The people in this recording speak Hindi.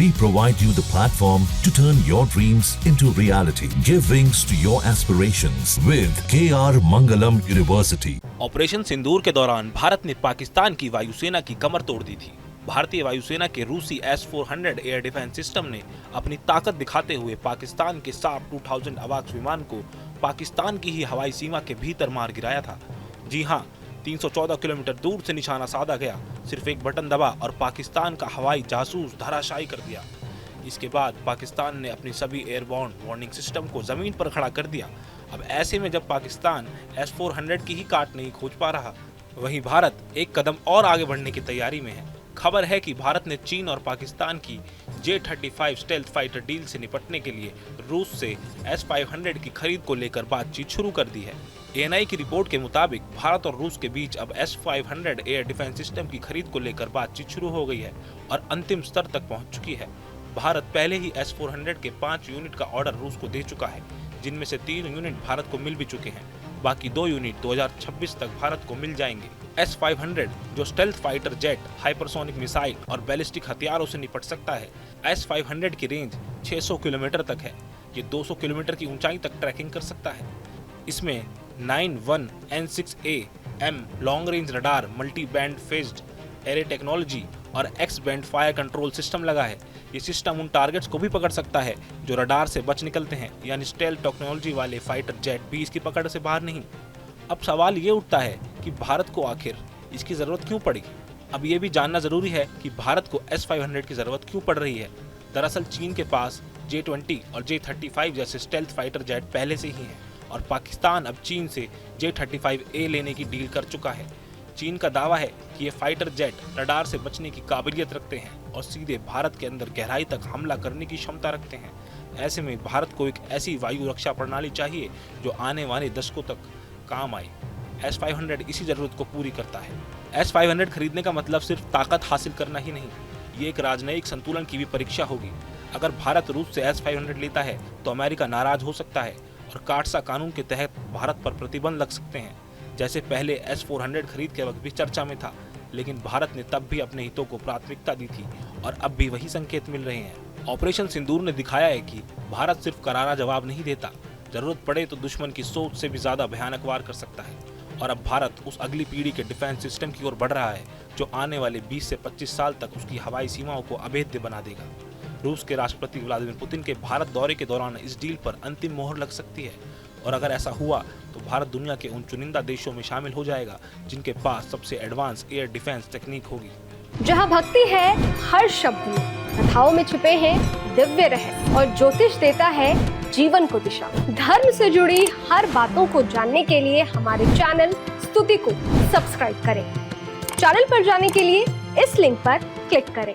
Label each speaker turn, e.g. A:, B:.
A: We provide you the platform to turn your dreams into reality. Give wings to your aspirations with KR Mangalam University.
B: Operation Sindoor के दौरान भारत ने पाकिस्तान की वायुसेना की कमर तोड़ दी थी। भारतीय वायुसेना के रूसी S-400 एयर डिफेंस सिस्टम ने अपनी ताकत दिखाते हुए पाकिस्तान के साफ 2000 अवाक्स विमान को पाकिस्तान की ही हवाई सीमा के भीतर मार गिराया था। जी हां, 314 किलोमीटर दूर से निशाना साधा गया। सिर्फ एक बटन दबा और पाकिस्तान का हवाई जासूस धराशायी कर दिया। इसके बाद पाकिस्तान ने अपनी सभी एयरबोर्न वार्निंग सिस्टम को जमीन पर खड़ा कर दिया। अब ऐसे में जब पाकिस्तान S-400 की ही काट नहीं खोज पा रहा, वहीं भारत एक कदम और आगे बढ़ने की तैयारी में है। खबर है कि भारत ने चीन और पाकिस्तान की J-35 स्टेल्थ फाइटर डील से निपटने के लिए रूस से S-500 की खरीद को लेकर बातचीत शुरू कर दी है। ANI की रिपोर्ट के मुताबिक भारत और रूस के बीच अब S-500 एयर डिफेंस सिस्टम की खरीद को लेकर बातचीत शुरू हो गई है और अंतिम स्तर तक पहुंच चुकी है। भारत पहले ही S-400 के 5 यूनिट का ऑर्डर रूस को दे चुका है, जिनमें से 3 यूनिट भारत को मिल भी चुके हैं। बाकी 2 यूनिट 2026 तक भारत को मिल जाएंगे। S-500 जो stealth fighter jet, hypersonic missile और बैलिस्टिक हथियारों से निपट सकता है। S-500 की रेंज 600 किलोमीटर तक है। ये 200 किलोमीटर की ऊंचाई तक ट्रैकिंग कर सकता है। इसमें 91N6A-M long range radar, multi band phased array technology और X band fire control system लगा है। ये सिस्टम उन टारगेट्स को भी पकड़ सकता है जो रडार से बच निकलते हैं, यानी स्टेल्थ टेक्नोलॉजी वाले फाइटर जेट भी इसकी पकड़ से बाहर नहीं। अब सवाल ये उठता है कि भारत को आखिर इसकी जरूरत क्यों पड़ी। अब ये भी जानना जरूरी है कि भारत को S-500 की जरूरत क्यों पड़ रही है। दरअसल चीन के पास J-20 और J-35 जैसे स्टेल्थ फाइटर जेट पहले से ही हैं और पाकिस्तान अब चीन से J-35A लेने की डील कर चुका है। चीन का दावा है कि ये फाइटर जेट रडार से बचने की काबिलियत रखते हैं और सीधे भारत के अंदर गहराई तक हमला करने की क्षमता रखते हैं। ऐसे में भारत को एक ऐसी वायु रक्षा प्रणाली चाहिए जो आने वाले दशकों तक काम आए। S-500 इसी जरूरत को पूरी करता है। S-500 खरीदने का मतलब सिर्फ ताकत हासिल करना ही नहीं, ये एक राजनयिक संतुलन की भी परीक्षा होगी। अगर भारत रूस से S-500 लेता है तो अमेरिका नाराज हो सकता है और काटसा कानून के तहत भारत पर प्रतिबंध लग सकते हैं, जैसे पहले S-400 खरीद के वक्त भी चर्चा में था। लेकिन भारत ने तब भी अपने हितों को प्राथमिकता दी थी और अब भी वही संकेत मिल रहे हैं। ऑपरेशन सिंदूर ने दिखाया है कि भारत सिर्फ करारा जवाब नहीं देता, जरूरत पड़े तो दुश्मन की सोच से भी ज्यादा भयानक वार कर सकता है। और अब भारत उस अगली पीढ़ी के डिफेंस सिस्टम की ओर बढ़ रहा है जो आने वाले 20 से 25 साल तक उसकी हवाई सीमाओं को अभेद्य बना देगा। रूस के राष्ट्रपति व्लादिमीर पुतिन के भारत दौरे के दौरान इस डील पर अंतिम मोहर लग सकती है और अगर ऐसा हुआ तो भारत दुनिया के उन चुनिंदा देशों में शामिल हो जाएगा जिनके पास सबसे एडवांस एयर डिफेंस तकनीक होगी।
C: जहां भक्ति है हर शब्द में, कथाओं में छुपे हैं दिव्य रहस्य और ज्योतिष देता है जीवन को दिशा। धर्म से जुड़ी हर बातों को जानने के लिए हमारे चैनल स्तुति को सब्सक्राइब करें। चैनल पर जाने के लिए इस लिंक पर क्लिक करें।